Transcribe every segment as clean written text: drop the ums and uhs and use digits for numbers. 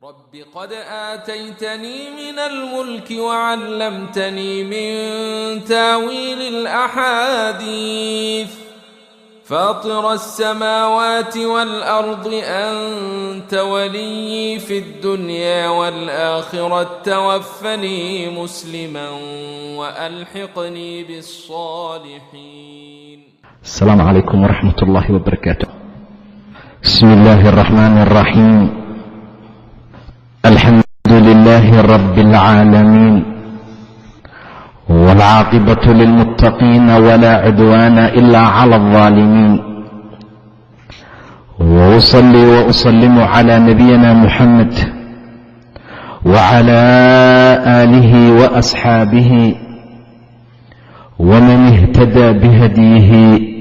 رب قد آتيتني من الملك وعلمتني من تاويل الأحاديث فاطر السماوات والأرض أنت ولي في الدنيا والآخرة توفني مسلما وألحقني بالصالحين. السلام عليكم ورحمة الله وبركاته. بسم الله الرحمن الرحيم. الحمد لله رب العالمين والعاقبة للمتقين ولا عدوان إلا على الظالمين، وأصلي وأسلم على نبينا محمد وعلى آله وأصحابه ومن اهتدى بهديه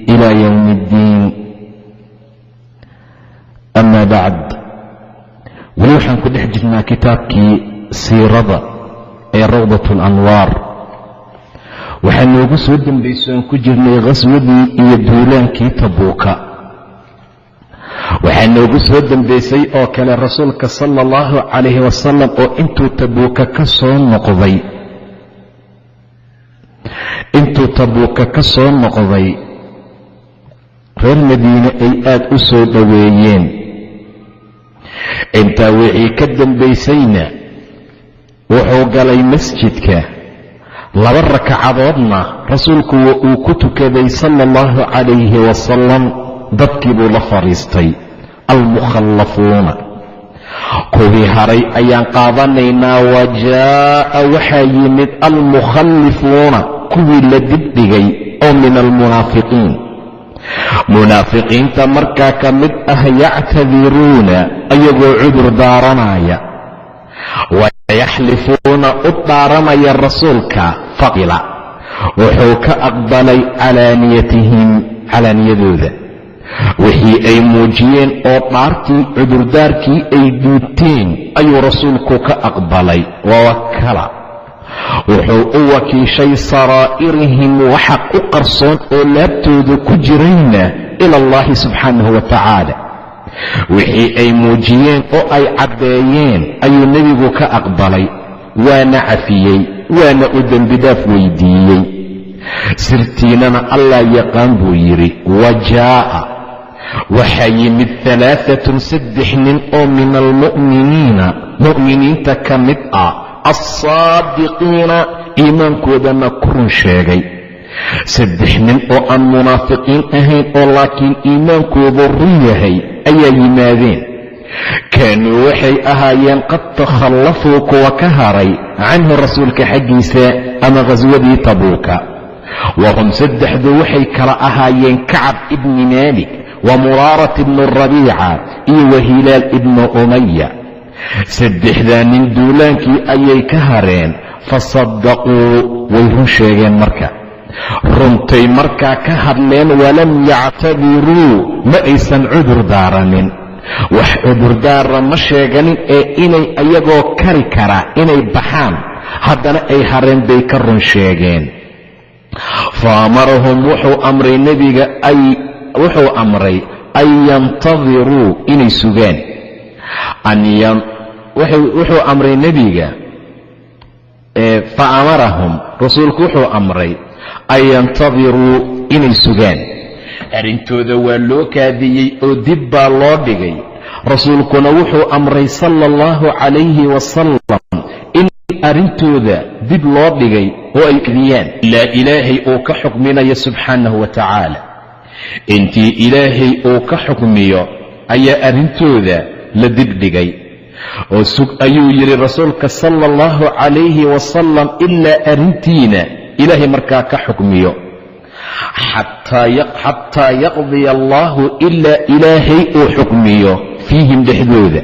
إلى يوم الدين. أما بعد، weli waxaan ku dhex jirnaa kitaabkii siirada ee rawdat alanwaar. waxaa noogu soo dambayso aan ku jirnay khaswadii iyo duulaankii tabuuka. waxaa noogu soo dambaysay oo kale rasuulka sala allahu calayhi wasalam oo intuu tabuuka ka soo noqday reer madiine ay aad u soo dhoweeyeen. intaa wixii ka dambaysayna wuxuu galay masjidka, 2 rakacadoodna rasuulku uu ku tukaday sala allahu calayhi wasalam. dadkii buu la fadhiistay. almukhallafuuna, kuwii haray ayaan qaadanaynaa. wa jaa'a waxaa yimid almukhallifuuna, kuwii la dibdhigay oo min almunaafiqiin, munaafiqiinta markaa ka mid ah. yactadiruuna, ayagoo cudur daaranaya. wayaxlifuuna, u dhaaranaya rasuulka. faqila, wuxuu ka aqbalay calaaniyatihim, calaaniyadooda wixii ay muujiyeen oo dhaartii cudurdaarkii ay duubteen ayuu rasuulku ka aqbalay. wawakala, wuxuu u wakiishay saraa'irihim, waxa u qarsoon oo laabtooda ku jirayna ila allahi subxaanahu wa tacaala. wixii ay muujiyeen oo ay caddeeyeen ayuu nebigu ka aqbalay, waana cafiyey, waana u dembidaaf weydiiyey. sirtiinana allah yaqaan buu yidhi. wa jaa'a, waxaa yimid 3 nin oo min almu'miniina, mu'miniinta ka mid ah, alsaadiqiina, iimaankoodana ku run sheegay. 3 nin oo aan munaafiqiin ahayn oo laakiin iimaankoodu run yahay ayaa yimaadeen. kaanuu waxay ahaayeen qad takhallafuu, kuwa ka haray canhu rasuulka xaggiisa ama khaswadii tabuuka. wahum 3du waxay kala ahaayeen kacab ibni maalik wa muraarat ibnu rabiica iyo wa hilaal ibnu umaya. 3daa nin duulaankii ayay ka hareen. fasadaquu, way run sheegeen marka, runtay markaa ka hadleen. walam yactadiruu, ma aysan cudur daaranin, wax cudurdaara ma sheeganin, ee inay ayagoo kari kara inay baxaan haddana ay hareen bay ka run sheegeen. fa amarahum, wuxuu amray nebiga wuxuu amray an yantadiruu, inay sugaan. wuxuu amray nebiga, fa amarahum, rasuulku wuxuu amray an yantadiruu, inay sugaan. arrintooda waa loo kaadiyey oo dib baa loo dhigay. rasuulkuna wuxuu amray sala allahu calayhi wasalam in arrintooda dib loo dhigay oo ay kadiyaan ilaa ilaahay uu ka xukminayo subxaanahu wa tacaala. intii ilaahay uu ka xukmiyo ayaa arrintooda la dibdhigay. oo sug ayuu yidhi rasuulka sala allahu calayhi wasalam, ilaa arrintiina ilaahay markaa ka xukmiyo. xataa yaqdiya allahu, ilaa ilaahay uu xukmiyo fiihim dhexdooda.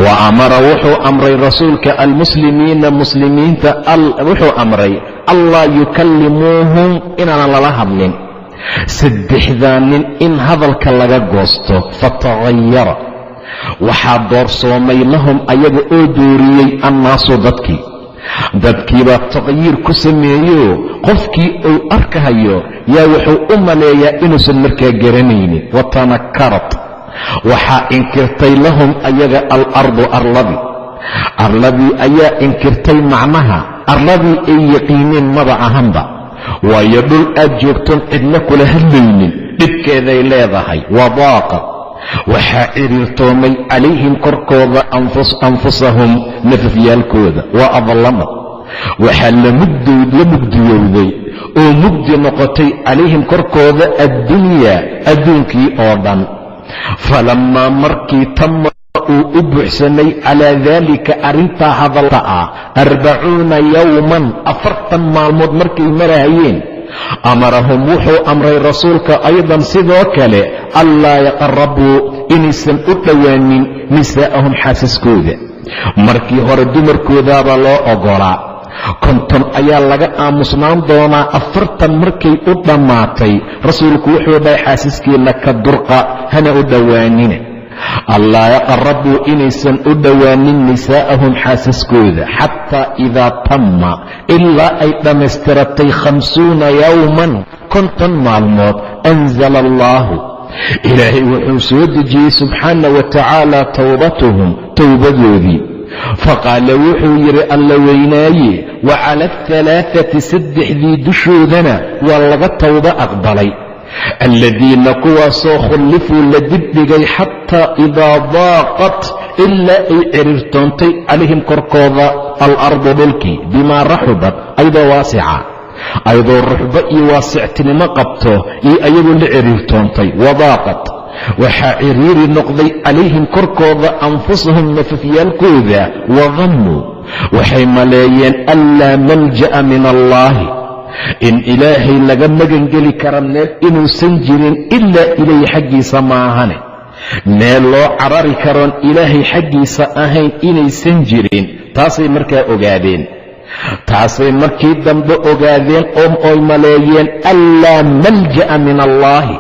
wa amara, wuxuu amray rasuulka almuslimiina, muslimiinta wuxuu amray allaa yukallimuuhum, inaanan lala hadlin. 3daa nin in hadalka laga goosto. fatahayara, waxaa doorsoomay lahum, ayaga oo dooriyey annaasu, dadkiibaa taqyiir ku sameeyo qofkii uu arkahayo yaa wuxuu u maleeyaa inuusan markaa garanaynin. watanakarat, waxaa inkirtay lahum ayaga alardu, arladi arladii ayaa inkirtay macnaha arladii ay yaqiineen maba ahanba, waayo dhul aad joogtoon cidna kula hadlaynin dhibkeeday leedahay. wadaaqad waxaa ciriirtoomay calayhim korkooda anfusahum nafafyaalkooda, wa adlamad waxaa la mugdiyowday oo mugdi noqotay calayhim korkooda addunyaa adduunkii oo dhan. falammaa markii tama uu u buuxsamay calaa daalika arrintaa hadalka ah 40 yowman 40 maalmood markay marahayeen, amarahum wuxuu amray rasuulka aydan sidoo kale allaa yaqarabuu inaysan u dhowaanin nisaa'ahum xaasaskooda. markii hore dumarkoodaabaa loo ogolaa, 50 ayaa laga aamusnaan doonaa. 40 markay u dhammaatay rasuulku wuxuu dhahay xaasaskiina ka durqa, hana u dhowaanina. allaa yaqarabuu inaysan u dhowaanin nisaa'ahum xaasaskooda xataa idaa tamma ilaa ay dhammaystiratay 50 yowman 50 maalmood anzala allaahu ilaahay wuxuu soo dejiyey subxaana wa tacaala towbatuhum towbadoodii. faqaala wuxuu yidhi alla weynaaye wa cala 3 saddexdii dushoodana waa laga towba aqbalay, aladiina kuwaasoo khullifuu la dibdhigay xataa idaa daaqat ilaa ay ciriirtoontay calayhim korkooda alardu dhulkii bimaa raxubat ayadoo waasica, ayadoo ruxbo iyo waasictinimo qabto iyo ayagoo la ciriirtoontay. wadaaqat waxaa ciriiri noqday calayhim korkooda anfusahum nafafyaalkooda, wadannuu waxay maleeyeen an laa malja'a min allaahi in ilaahay laga magangeli kara meel inuusan jirin ilaa ilayhi xaggiisa maahane, meel loo carari karoon ilaahay xaggiisa ahayn inaysan jirin. taasay markaa ogaadeen, taasay markii dambe ogaadeen oo ay maleeyeen an laa malja'a min allaahi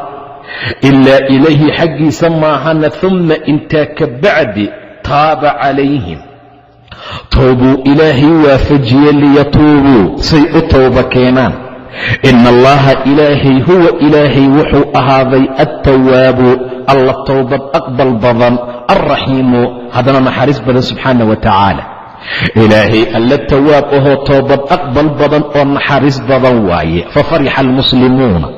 ilaa ilayhi xaggiisa maahane. uma intaa ka bacdi taaba calayhim toobuu ilaahay waafajiye liyatuubuu say u towba keenaan. ina allaha ilaahay huwa ilaahay wuxuu ahaaday attawaabu alla towbad aqbal badan, alraxiimu haddana naxariis badan subxaana wa tacaala. ilaahay alla tawaab ahoo toobad aqbal badan oo naxariis badan waaye. fafarixa almuslimuuna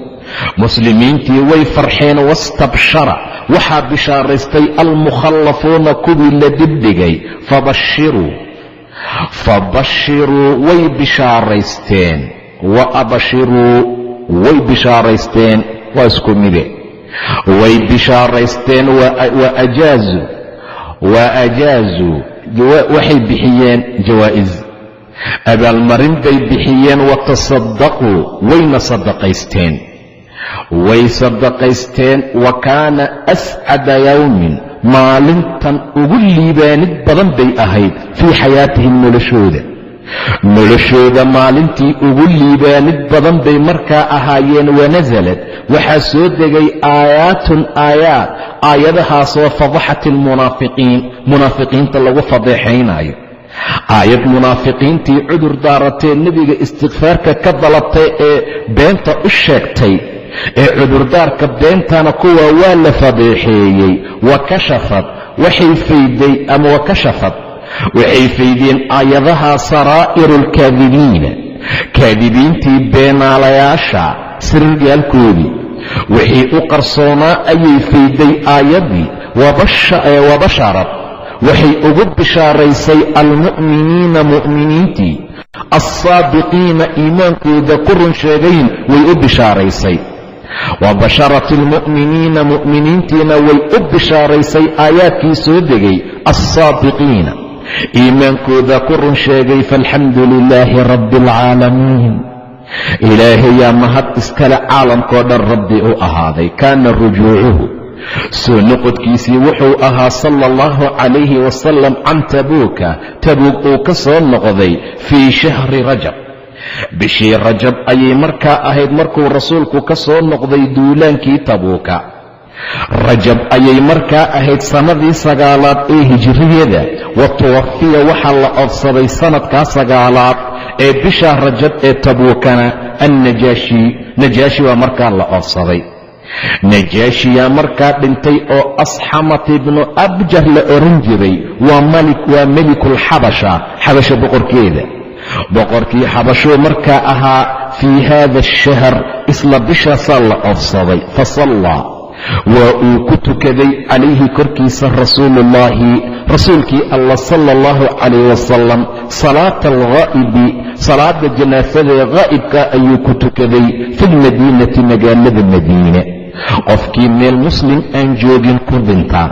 muslimiintii way farxeen, wastabshara waxaa bishaaraystay almukhallafuuna kuwii la dibdhigay. fabashiruu way bishaaraysteen, wa abashiruu way bishaaraysteen, waa isku mide. way bishaaraysteen wa ajaazuu waxay bixiyeen jawaa'is, abaalmarin bay bixiyeen. watasaddaquu wayna sadaqaysteen, way sadaqaysteen. wa kaana ascada yowmin maalintan ugu liibaanid badan bay ahayd fii xayaatihim noloshooda maalintii ugu liibaanid badan bay markaa ahaayeen. wanasalad waxaa soo degay aayaatun aayaad, aayadahaasoo fadaxat ilmunaafiqiin munaafiqiinta lagu fadeexaynayo. aayad munaafiqiintii cudur daaratee nebiga istikfaarka ka dalabtay ee beenta u sheegtay ee cudurdaarka beentana kuwa waa la fadeexeeyey. wakashafad waxay fayday ama wakashafad waxay faydeen aayadaha saraa'iru alkaadibiina kaadibiintii beenaalayaasha siriryaalkoodii wixii u qarsoonaa ayay fayday aayaddii. wabasharad waxay ugu bishaaraysay almu'miniina mu'miniintii alsaabiqiina iimaankooda ku run sheegayn way u bishaaraysay. wabasharat almu'miniina mu'miniintiina way u bishaaraysay aayaadkii soo degay alsaabiqiina iimaankooda ku run sheegay. faalxamdu lilaahi rabbi alcaalamiin ilaahayaa mahad iskale caalamkoo dhan rabbi u ahaaday. kaana rujuucuhu soo noqodkiisii wuxuu ahaa sala allahu calayhi wasalam can tabuuka tabuug uu ka soo noqday fii shahri rajab bishii rajab ayay markaa ahayd markuu rasuulku ka soo noqday duulaankii tabuuka. rajab ayay markaa ahayd sannadii 9aad ee hijriyada. wa tuwafiya waxaa la oodsaday sannadkaa 9aad ee bisha rajab ee tabuukana annajaashi waa markaa la oodsaday. najaashiyaa markaa dhintay oo asxamat ibnu abjar la oran jiray. waa melikulxabasha, xabasha boqorkeeda. boqorkii xabashuu markaa ahaa fii haada ashahr, isla bishaasaa la oofsaday. fasallaa waa uu ku tukaday calayhi korkiisa rasuulullaahi, rasuulkii allah sala allahu calayh wasalam, salaata alghaa'ibi, salaada janaasadaee ghaa'ibka ayuu ku tukaday fi lmadiinati, magaalada madiine. qofkii meel muslim aan joogin ku dhintaa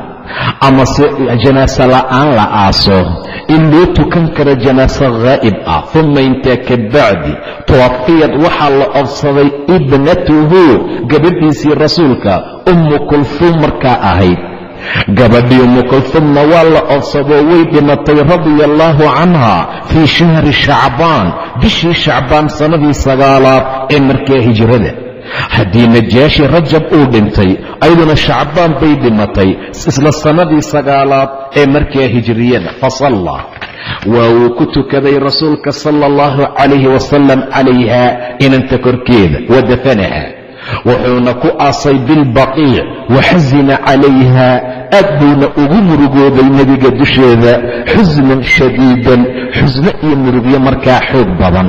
ama se janaaso la'aan la aaso, in loo tukan karo janaaso ghaa'ib ah. uma intaa ka bacdi tuwafiyad waxaa la oofsaday ibnatuhu, gabadhiisii rasuulka ummu kulfuum markaa ahayd. gabadhii ummu kulfuumna waa la oofsadoo way dhimatay radia allaahu canha fii shahri shacbaan, bishii shacbaan sanadii 9aad ee markaa hijrada. haddii najaashi rajab uu dhintay, ayaduna shacbaan bay dhimatay isla sanadii 9aad ee markaa hijriyada. fasallaa waa uu ku tukaday rasuulka sala allahu calayhi wasalam calayha, inanta korkeeda. wadafanaha wuxuuna ku aasay bilbaqiic. waxasina calayha aad buuna ugu murugooday nebiga dusheeda, xusnan shadiidan, xusno iyo murugyo markaa xoog badan.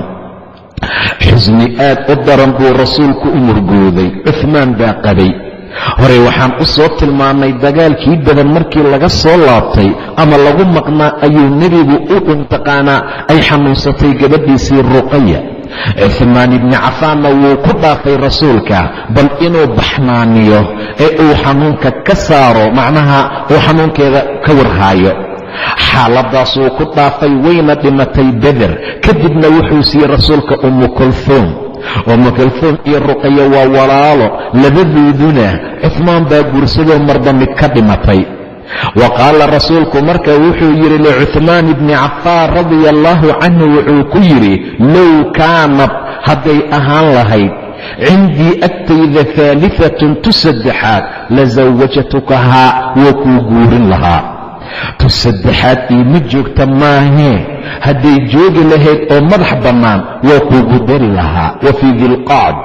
xusni aad u daran buu rasuulku u murugooday. cuhmaan baa qabay. horey waxaan u soo tilmaannay dagaalkii badan markii laga soo laabtay ama lagu maqnaa ayuu nebigu u intaqaanaa ay xanuunsatay gabadhiisii ruqaya. cuhmaan ibni cafaanna wuu ku dhaafay rasuulka, bal inuu baxnaaniyo ee uu xanuunka ka saaro, macnaha uu xanuunkeeda ka warhaayo. xaaladaasuu ku dhaafay, wayna dhimatay beder. kadibna wuxuu siiyey rasuulka ummu kulfuum. ummu kulfuum iyo ruqaya waa walaalo, labadooduna cuhmaan baa guursadoo marba mid ka dhimatay. wa qaala rasuulku marka wuxuu yidhi licuhmaan ibni cafaan radia allaahu canhu, wuxuu ku yidhi low kaanad hadday ahaan lahayd cindii agtayda haaliatun tu saddexaad la sawajatukahaa, waa kuu guurin lahaa. tu saddexaad iima joogta maahee, hadday joogi lahayd oo madax bannaan waa kuugu dari lahaa. wa fii dilqacd,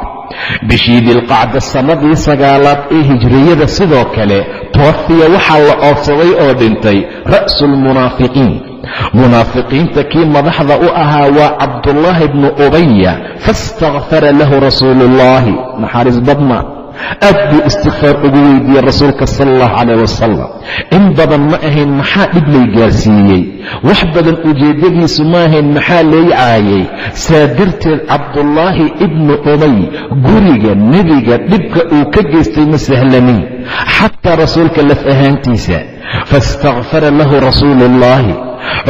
bishii dilqacda sanadii 9aad ee hijriyada sidoo kale tawafiya waxaa la oofsaday oo dhintay ra'su lmunaafiqiin, munaafiqiinta kii madaxda u ahaa waa cabdullaahi bnu ubaya. faistakfara lahu rasuuluullaahi, naxariis badna aad buu istikfaar ugu weydiiyey rasuulka sala allahu calayh wasalam. in badan ma ahayn maxaa dhib lay gaarsiiyey, wax badan ujeeddadiisu ma ahayn maxaa lay caayay. saa darteed cabdullaahi ibnu ubay guriga nebiga dhibka uu ka geystay ma sahlanin, xataa rasuulka laf ahaantiisa. faistakfara lahu rasuuluullaahi,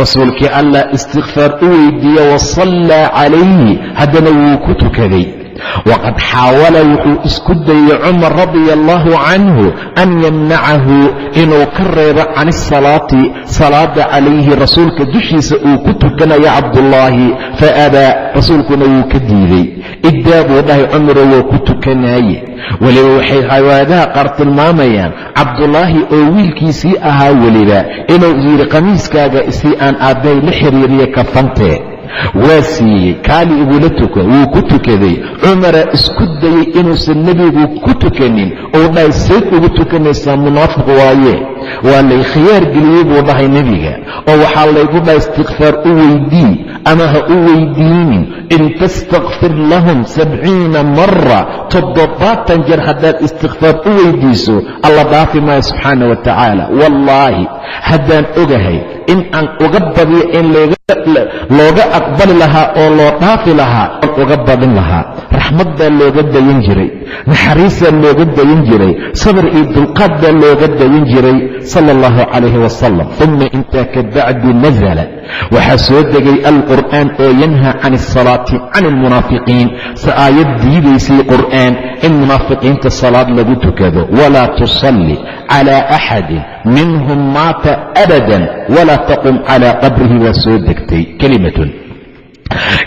rasuulkii allah istikfaar u weydiiye. wasallaa calayhi, haddana wuu ku tukaday. waqad xaawala wuxuu isku dayey cumar radia allaahu canhu an yamnacahu inuu ka reebo can isalaati, salaada calayhi, rasuulka dushiisa uu ku tukanaya cabdullaahi. fa abaa, rasuulkuna wuu ka diiday. iddaa buu dhahay cumaro waa ku tukanaaye. weliba waxay riwaayadaha qaar tilmaamayaan cabdullaahi oo wiilkiisii ahaa weliba inuu yidhi qamiiskaaga isii aan aabbahay la xiriiriye kafantee. waa siiyey, kaali igula tuka. wuu ku tukaday. cumara isku dayey inuusan nebigu ku tukanin, uu dhahay sayd ugu tukanaysaa, munaafiq waaye. waa lay khiyaar geliyey buu dhahay nebiga, oo waxaa laygu dhahay istikfaar u weydii ama ha u weydiinin. in tastakfir lahum 70 mara, 70 jeer haddaad istikfaar u weydiiso alla dhaafi maayo subxaana wa tacaala. wallaahi haddaan ogahay in aan uga badiyo in looga aqbali lahaa oo loo dhaafi lahaa, aan uga badin lahaa. raxmad baa looga dayan jiray, naxariisaa looga dayan jiray, sabir iyo dulqaad baa looga dayan jiray sala allahu calayhi wasalam. uma intaa ka bacdi nazala, waxaa soo degay alqur'aan oo yanhaa can asalaati can almunaafiqiin, si aayad diidaysay qur'aan in munaafiqiinta salaad lagu tukado. walaa tusalli calaa axadin minhum maata abadan walaa taqum calaa qabrihi, waa soo degtay.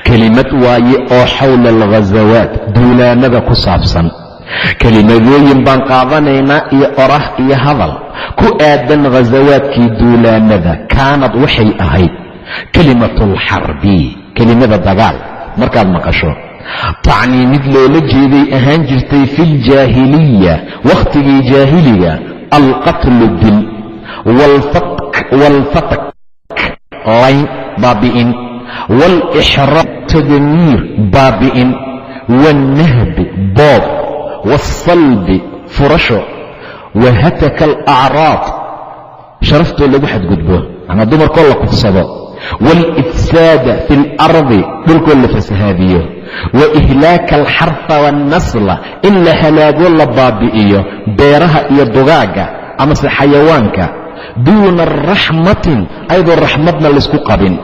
kelimad waaye oo xawla alghazawaat, duulaanada ku saabsan. kelimadooyin baan qaadanaynaa iyo oraah iyo hadal ku aadan ghazawaadkii duulaanada. kaanad waxay ahayd kelimatulxarbi, kelimada dagaal markaad maqasho tacnii mid loola jeeday ahaan jirtay fi ljaahiliya wakhtigii jaahiliga alqatlu dil waalfatak layn baabi'in waalixraam tadmiir baabi'in waalnahbi boob waasalbi furasho wahataka alacraad sharaftoo lagu xadgudbo macnaa dumarkoo la kufsado waalifsaada fi اlardi dhulkoo la fasahaadiyo waihlaaka alxarfa waannasla in la halaago la baabi'iyo beeraha iyo dugaagga amase xayawaanka duuna raxmatin ayadoo raxmadna laysku qabin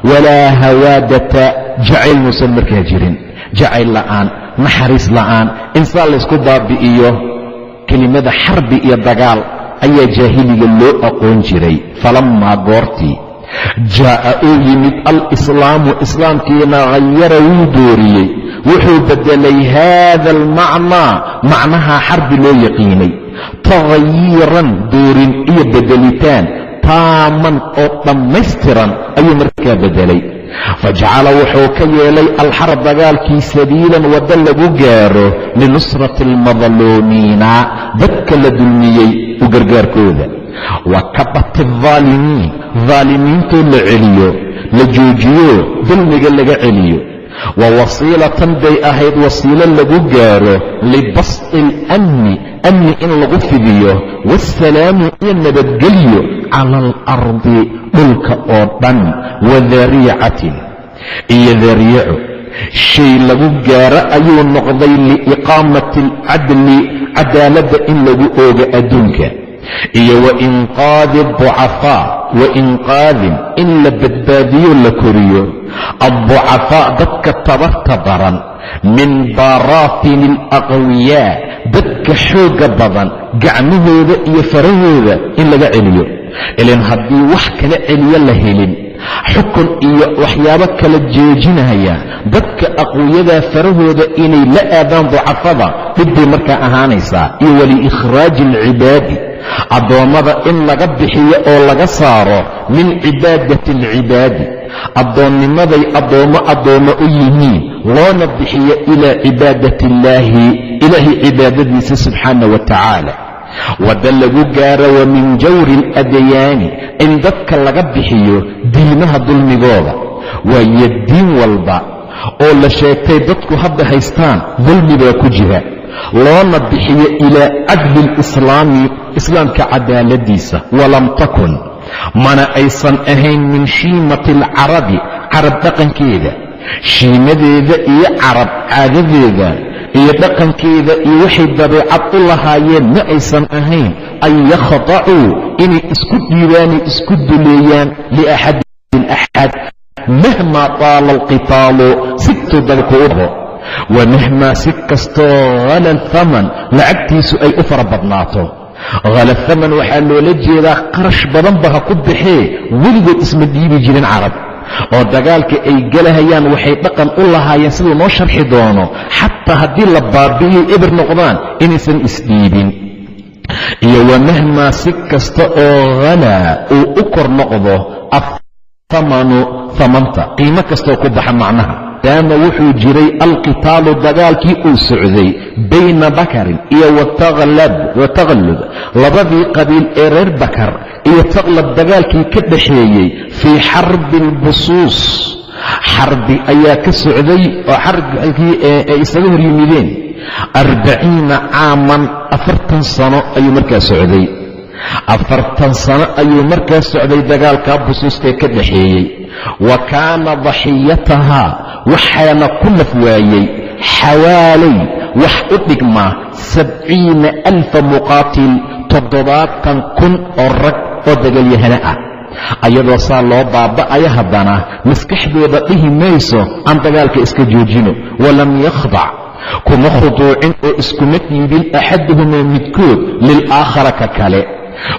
walaa hawaadata jacayl muusan markaa jirin jacayl la'aan naxariis la'aan insaan laysku baabi'iyo kelimada xarbi iyo dagaal ayaa jaahiliga loo aqoon jiray falammaa goortii jaa'a uu yimid alislaamu islaamkiina hayara wuu dooriyey wuxuu beddelay haada almacnaa macnaha xarbi loo yaqiinay taghayiran doorin iyo beddelitaan taaman oo dhammaystiran ayuu markaa beddelay fajacala wuxuu ka yeelay alxarb dagaalkii sabiilan waddo lagu gaaro linusrati almadluumiina dadka la dulmiyey u gargaarkooda wa kabati alظaalimiin dhaalimiintoo la celiyo la joojiyo dulmiga laga celiyo wa wasiilatan bay ahayd wasiilo lagu gaaro libasطi اlamni amni in lagu fidiyo waasalaami iyo nabadgelyo cala alardi dhulka oo dhan wadariicatin iyo dariico shay lagu gaaro ayuu noqday liiqaamati alcadli cadaaladda in lagu oogo adduunka iyo wainqaadi aducafaa wainqaadin in la badbaadiyo la koriyo adducafaa dadka tabarta daran min baaraatini alaqwiyaa dadka xoogga badan gacmahooda iyo farahooda in laga celiyo ilan haddii wax kala celiyo la helin xukun iyo waxyaabo kala joojinaya dadka aqwiyadaa farahooda inay la aadaan ducafada dhib bay markaa ahaanaysaa iyo waliikhraaji alcibaadi addoommada in laga bixiyo oo laga saaro min cibaadati alcibaadi addoonnimaday addoommo u yihiin loona bixiyo ilaa cibaadati illaahi ilaahay cibaadadiisa subxaana wa tacaala wadda lagu gaaro wa min jawri aladyaani in dadka laga bixiyo diimaha dulmigooda waayo diin walba oo la sheegtay dadku hadda haystaan dulmi baa ku jira loona bixiyo ilaa cadli lislaami islaamka cadaaladiisa walam takun mana aysan ahayn min shiimati alcarabi carab dhaqankeeda shiimadeeda iyo carab caadadeeda iyo dhaqankeeda iyo waxay dabeecad u lahaayeen ma aysan ahayn an yakhdacuu inay isku dhiibaanay isku duleeyaan liaxadin axad mahmaa taala alqitaalu sigtuu dalku u dhabo wa mahmaa si kastoo hala thaman lacagtiisu ay u fara badnaato hala thaman waxaa loola jeedaa qarash badanba ha ku baxee weligood isma dhiibi jirin carab oo dagaalka ay gelahayaan waxay dhaqan u lahaayeen siduu noo sharxi doono xataa haddii la baabi'iyay eber noqdaan inaysan isdhiibin iyo wamahmaa si kasta oo halaa uu u kor noqdo athamanu thamanta qiimo kastoo ku baxa macnaha daama wuxuu jiray alqitaalu dagaalkii uu socday bayna bakarin iyo wataqallub labadii qabiil ee reer bakar iyo taqlab dagaalkii ka dhaxeeyey fii xarbi albusuus xarbi ayaa ka socday oo xarbigii ay isaga hor yimideen 40 caaman 40 sano ayuu markaa socday 40 sano ayuu markaa socday dagaalkaa busuus ee ka dhaxeeyey wa kaana daxiyatahaa waxaana ku naf waayey xawaalay wax u dhigmaa 70,000 muqaatil 70,000 oo rag oo dagalyahana ah ayadoo saa loo baaba'aya haddana maskaxdooda dhihi mayso aan dagaalka iska joojino walam yakhdac kuma khuduucin oo iskuma dhiibin axaduhumaa midkood lilaakhara ka kale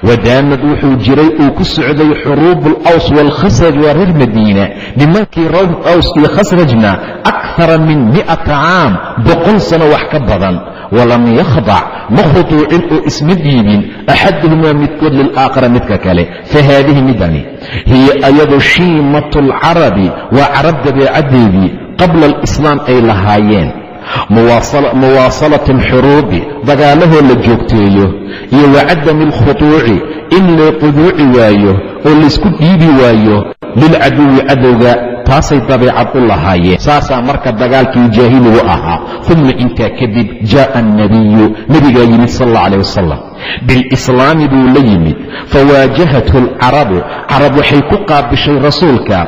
wadaamad wuxuu jiray uu ku socday xuruubu alaws waalkhasraj waa reer madiina nimankii reer aws iyo khasrajna akara min 100 caam 100 sano wax ka badan walam yakhdac ma khuduucin oo isma dhiibin axaduhumaa midkood lilaakhara midka kale fa haadihi midani hiya ayadu shiimatu alcarabi waa carab dabeecaddeedii qabla alislaam ay lahaayeen muwaasalati alxuruubi dagaalahoo la joogteeyo iyo wa cadami alkhuduuci in loo quduuci waayo oo laysku dhiibi waayo lilcaduwi cadowga taasay dabeecad u lahaayeen. saasaa marka dagaalkii jaahiligu ahaa. uma intaa kadib jaa'a annabiyu nebigaa yimid sal alla calah wasalam bilislaami buu la yimid. fawaajahathu alcarabu carab waxay ku qaabishay rasuulka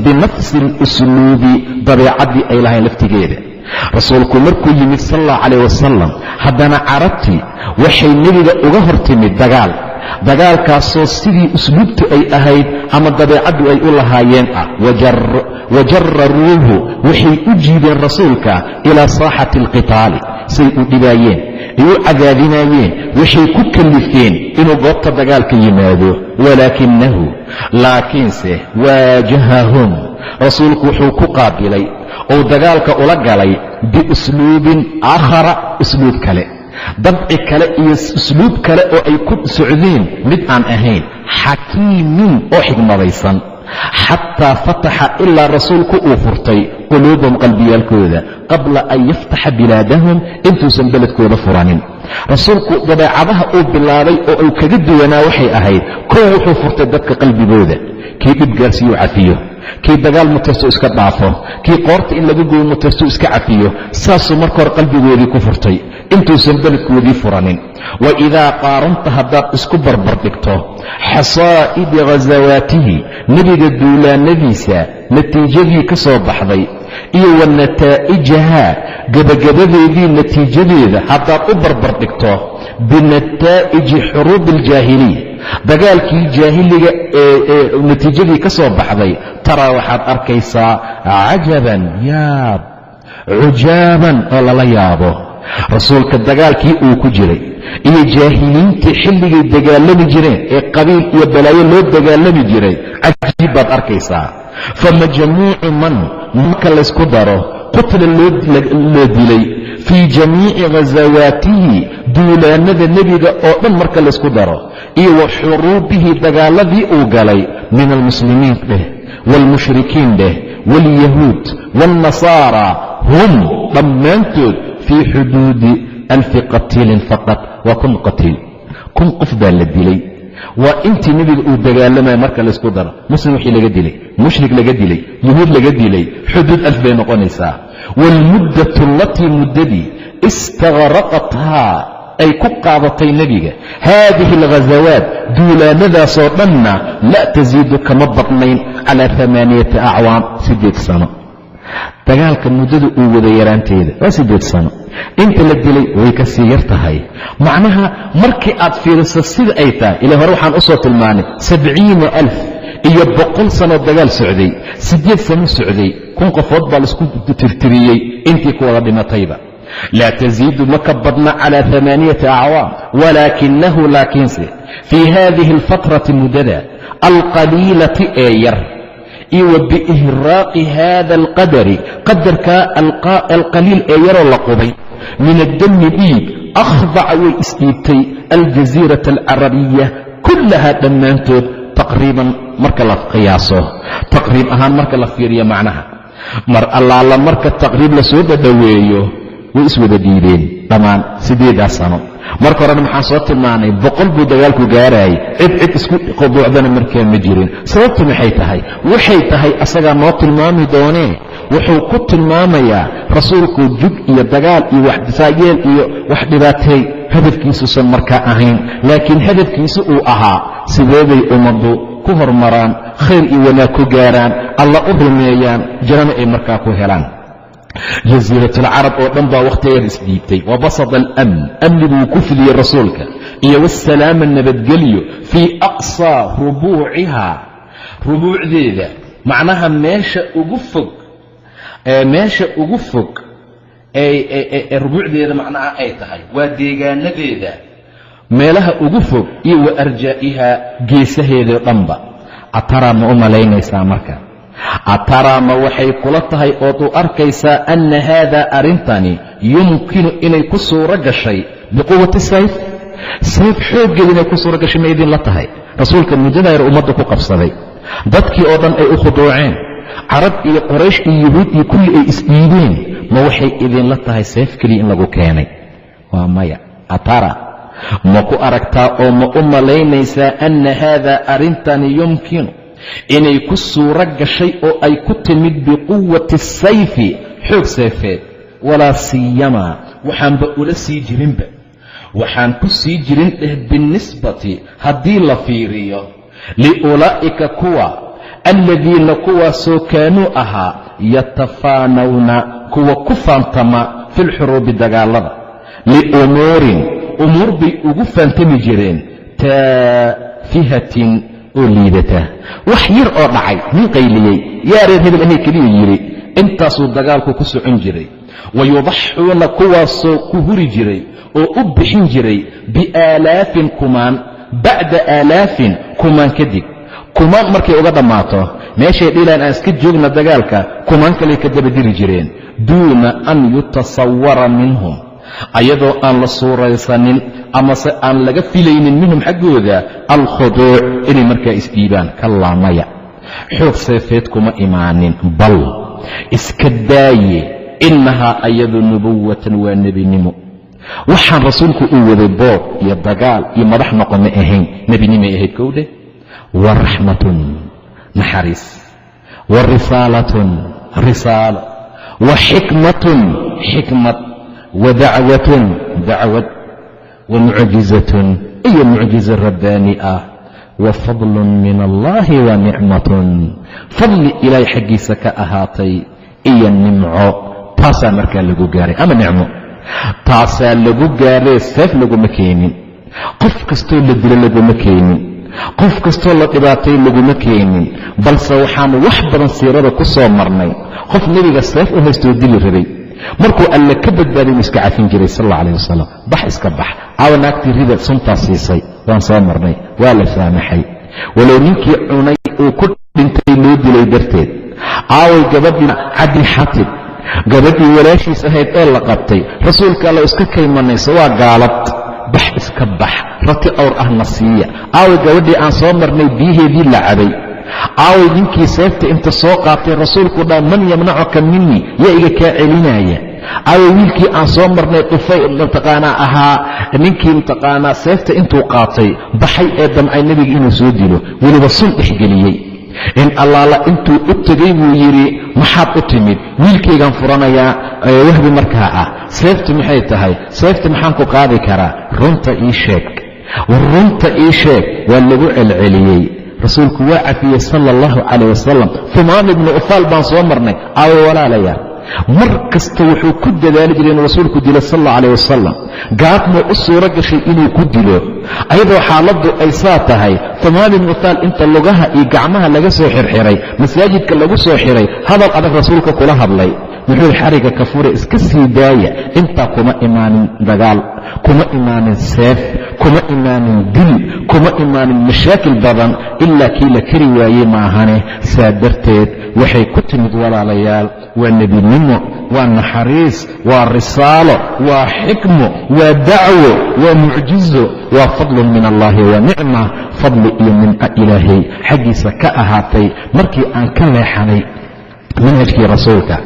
binafsi alusluubi dabeecaddii ay lahayn laftigeeda. rasuulku markuu yimid sal allahu calayh wasalam haddana carabtii waxay nebiga uga hor timid dagaalkaasoo sidii usluubtu ay ahayd ama dabeecaddu ay u lahaayeen ah. wajararuuhu waxay u jiideen rasuulka ilaa saaxati alqitaali say u dhibaayeen ay u cadaadinayeen waxay ku kallifeen inuu goobta dagaalka yimaado. laakiinse waajahahum rasuulku wuxuu ku qaabilay ou dagaalka ula galay biusluubin aakhara usluub kale, dabci kale iyo usluub kale oo ay ku socdeen mid aan ahayn, xakiimin oo xigmadaysan, xataa fataxa ilaa rasuulku uu furtay quluubahum qalbiyaalkooda qabla an yaftaxa bilaadahum intuusan beledkooda furanin. rasuulku dabeecadaha uu bilaabay oo uu kaga duwanaa waxay ahayd kow wuxuu furtay dadka qalbigooda, kii dhib gaarsiiyu cafiyo, kii dagaal mutarsu iska dhaafo, kii qoorta in laga gooyo mutarsu iska cafiyo. saasuu marka hore qalbigoodii ku furtay intuusan beledkoodii furanin. wa idaa qaaranta haddaad isku barbardhigto xasaa'idi ghasawaatihi nebiga duulaanadiisa natiijadii ka soo baxday iyo wa nataa'ijahaa gebagabadeedii natiijadeeda haddaad u barbardhigto binataa'iji xuruubi aljaahiliya dagaalkii jaahiliga ee natiijadii ka soo baxday, taraa waxaad arkaysaa cajaban yaab, cujaaban oo lala yaabo. rasuulka dagaalkii uu ku jiray iyo jaahiliintii xilligay dagaalami jireen ee qabiil iyo balaayo loo dagaalami jiray cajiib baad arkaysaa. famajmuucu man marka laysku daro qutla loo dilay fii jamiici ghasawaatihi duulaanada nebiga oo dhan marka laysku daro iyo wa xuruubihi dagaaladii uu galay min almuslimiin dheh waalmushrikiin dheh waalyahuud waalnasaara hum dhammaantood fii xuduudi 1000 qatiilin faqad. waa 1000 qatiil, 1000 qof baa la dilay. waa intii nebiga uu dagaalamaya marka laysku daro muslim wixii laga dilay, mushrik laga dilay, yuhuud laga dilay, xuduud 1000 bay noqonaysaa. waalmuddatu allatii muddadii istaqraqathaa ay ku qaadatay nebiga haadihi alghasawaat duulaanadaasoo dhanna la tasiidu kama badnayn calaa 8 acwaam 8 sano. dagaalka muddada uu wada yaraanteeda waa 8 sano. inta la dilay way ka sii yar tahay. macnaha markii aad fiiriso sida ay tahay, ilaa hore waxaan u soo tilmaanay 70,000 iyo 100 sanoo dagaal socday, 8 sano socday, 1000 qofood baa laisku tirtiriyey intii ku wada dhimatayba. laa tasiidu ma ka badna calaa 8 acwaam. walaakinahu laakiinse fii haadihi alfatrati muddada alqaliilati ee yar iyo wa biihraaqi haada alqadari qadarkaa alqaliil ee yaroo la qubay min addami dhiig akhdaca way isdhiibtay aljaziirata alcarabiya kullahaa dhammaantood taqriiban marka la qiyaaso, taqriib ahaan marka la fiiriyo macnaha mar allaala marka taqriib la soo dhadhoweeyo way iswada dhiibeen dhammaan 8 sano. marka horena maxaan soo tilmaanay 100 buu dagaalku gaarayay, cid isku quduucdana markaa ma jirin. sababtu maxay tahay? waxay tahay asagaa noo tilmaami doonee wuxuu ku tilmaamayaa rasuulku jug iyo dagaal iyo waxdisaayeel iyo wax dhibaateey hadafkiisuusan markaa ahayn, laakiin hadafkiisu uu ahaa sideeday ummaddu ku hormaraan, khayr iyo wanaag ku gaaraan, alla u rumeeyaan, jannana ay markaa ku helaan. jasiiratulcarab oo dhan baa wakhtigeeda isdhiibtay. wabasada alamn amni buu ku fidiyey rasuulka iyo wasalaama nabadgelyo fii aqsaa rubuucihaa rubuucdeeda, macnaha meesha ugu fog ee rubuucdeeda macnaha ay tahay waa deegaanadeeda meelaha ugu fog iyo wa arjaa'ihaa geesaheedao dhanba. ataraa ma u malaynaysaa marka? ataraa ma waxay kula tahay ood u arkaysaa anna haadaa arrintani yumkinu inay ku suuro gashay biquwati sayf xooggeeda inay ku suuro gashay ma idinla tahay? rasuulka muddada yar ummadda ku qabsaday, dadkii oo dhan ay u khuduuceen, carab iyo qoraysh iyo yahuud iyo kulli ay isdhiibeen ma waxay idinla tahay seef keliya in lagu keenay? waa maya. atara ma ku aragtaa oo ma u malaynaysaa anna haadaa arrintani yumkinu inay ku suuro gashay oo ay ku timid biquwati sayfi xoog seefeed? walaa siyamaa waxaanba ula sii jirinba, waxaan ku sii jirin binisbati haddii la fiiriyo liulaa'ika kuwa alladiina kuwaasoo kaanuu ahaa yatafaanawna kuwa ku faantama fi lxuruubi dagaalada, liumuurin umuur bay ugu faantami jireen taafihatin oo liidata. wax yar oo dhacay nin qayliyey yaa reer hebel inay keliya yidhi intaasuu dagaalku ku socon jiray. wayudaxuuna kuwaasoo ku huri jiray oo u bixin jiray biaalaafin kumaan bacda aalaafin kumaan kadib. kumaan markay uga dhammaato meeshay dhilaan aan iska joogna dagaalka kumaan kaley ka dabadiri jireen, duuna an yutasawara minhum ayadoo aan la suuraysanin amase aan laga filaynin minhum xaggooda alkhuduuc inay markaa isdhiibaan. kallaa maya, xoog seefeed kuma imaanin, bal iska daaye innahaa ayadu nubuwatan waa nebinimo. waxaan rasuulku uu waday boob iyo dagaal iyo madax noqon ma ahayn, nebinimay ahayd kowdhe. wa raxmatun naxariis, wa risaalatun risaalo, wa xikmatun xikmad, wa dacwatun dacwad, wa mucjizatun iyo mucjizo rabbaani ah, wa fadlun min allahi wa nicmatun fadli ilaahay xaggiisa ka ahaatay iyo nimco. taasaa markaa lagu gaaray, ama nicmo taasaa lagu gaaray. seef laguma keenin, qof kastoo la dilo laguma keenin, qof kastoo la dhibaatay laguma keenin, balse waxaanu wax badan siirada ku soo marnay qof nebiga seef u haystoo dili rabay, markuu alle ka badbaaday inu iska cafin jiray sal alla alayh wasalam. bax iska bax, caawa naagtii rida suntaas siisay waan soo marnay, waa la saamaxay. walow ninkii cunay uu ku dhintay loo dilay darteed. caaway gabadhii cabdi xatib gabadhii walaashiis ahayd ee la qabtay, rasuulka alla iska kaymanayso waa gaalad, bax iska bax, rati awr ahna siiya. aaway gabadhii aan soo marnay biyaheedii la cabay. aaway ninkii seefta inta soo qaatay rasuulku dhaa man yamnacuka minii, yaa iga kaa celinaya. aaway wiilkii aan soo marnay dhufay mataqaanaa ahaa ninkii mataqaanaa seefta intuu qaatay baxay ee damcay nebiga inuu soo dilo, weliba sun dhexgeliyey. in allaala intuu u tegay buu yidhi maxaad u timid? wiilkaygaan furanayaa wahbi markaa ah. seeftu maxay tahay? seefta maxaan ku qaadi karaa? runta ii sheeg, war runta ii sheeg. waa lagu celceliyey. rasuulku waa cafiyey sala allahu calayh wasalam. humaam ibnu ufaal baan soo marnay, aawo walaalayaal. mar kasta wuxuu ku dadaali jiray inuu rasuulku dilo sal alla calayh wasalam. gaadmoo u suuro gashay inuu ku dilo ayadoo xaaladdu ay saa tahay. humaam ibnu ufaal inta lugaha iyo gacmaha laga soo xirxiray, masaajidka lagu soo xiray, hadal adag rasuulka kula hadlay. wuxuu xariga ka fure, iska sii daaya. intaa kuma imaanin dagaal, kuma imaanin seef, kuma imaanin dil, kuma imaanin mashaakil badan ilaa kii la kari waayey maahane. saa darteed waxay ku timid walaalayaal, waa nebinimo, waa naxariis, waa risaalo, waa xikmo, waa dacwo, waa mucjizo, waa fadlun min allahi wa nicma. fadli iyo nimco ilaahay xaggiisa ka ahaatay markii aan ka leexanay manhajkii rasuulka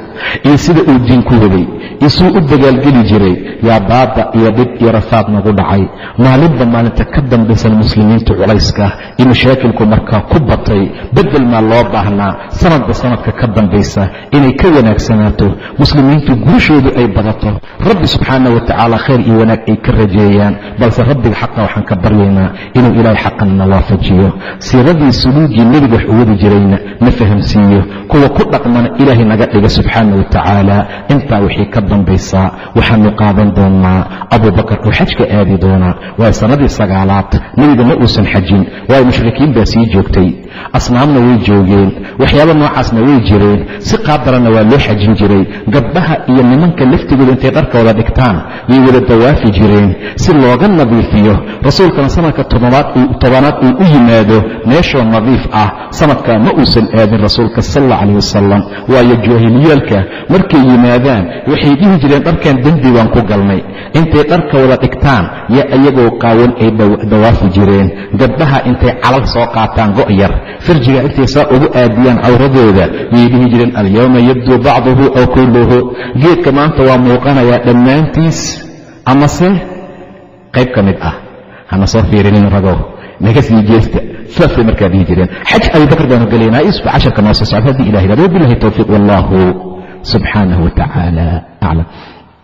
iyo sida uu diinku waday iyo suu u dagaalgeli jiray, yaa baaba iyo dhib iyo rafaad nagu dhacay. maalinba maalinta ka dambaysan muslimiintu culayska iyo mashaakilku markaa ku batay. bedel maa loo baahnaa sanadba sanadka ka dambaysa inay ka wanaagsanaato, muslimiintu guushoodu ay badato, rabbi subxaanah wa tacaala khayr iyo wanaag ay ka rajeeyaan. balse rabbiga xaqa waxaan ka baryaynaa inuu ilaahay xaqanna waafajiyo, siiradii suluugii nebiga wax u wadi jirayna na fahamsiiyo, kuwa ku dhaqmana ilaahay naga dhiga subxaana wa tacaala. intaa wixii ka dambaysaa waxaanu qaadan doonaa abubakar oo xajka aadi doonaa. waa sanadii 9aad, nebiga ma uusan xajin, waayo mushrikiin baa sii joogtay, asnaamna way joogeen, waxyaaba noocaasna way jireen. si qaadarana waa loo xajin jiray. gabdhaha iyo nimanka laftigooda intay dharkooda dhigtaan yay wada dawaafi jireen si looga nadiifiyo. rasuulkana sanadka tobanaad uu u yimaado meeshoo nadiif ah, sanadkaa ma uusan aadin rasuulka sal alla calayh wasalam, waayo jaahiliyaalka masjidka markay yimaadaan waxay dhihi jireen dharkan dembi waan ku galnay. intay dharka wada dhigtaan yo iyagoo qaawan ay dawaafi jireen. gabdhaha intay calal soo qaataan go' yar farjiga intay saa ugu aadiyaan cawradooda yay dhihi jireen alyawma yabduu bacduhu aw kulluhu, geedka maanta waa muuqanayaa dhammaantiis amase qayb ka mid ah. hana soo fiirinin ragow, naga sii jeesta. saasay markaa dhihi jireen. xaj abubakr baanu gelaynaa isku casharka noo soo socda haddii ilaha yidhahdo. wabilahi towfiiq wallahu subxaanahu wa tacaala aclam.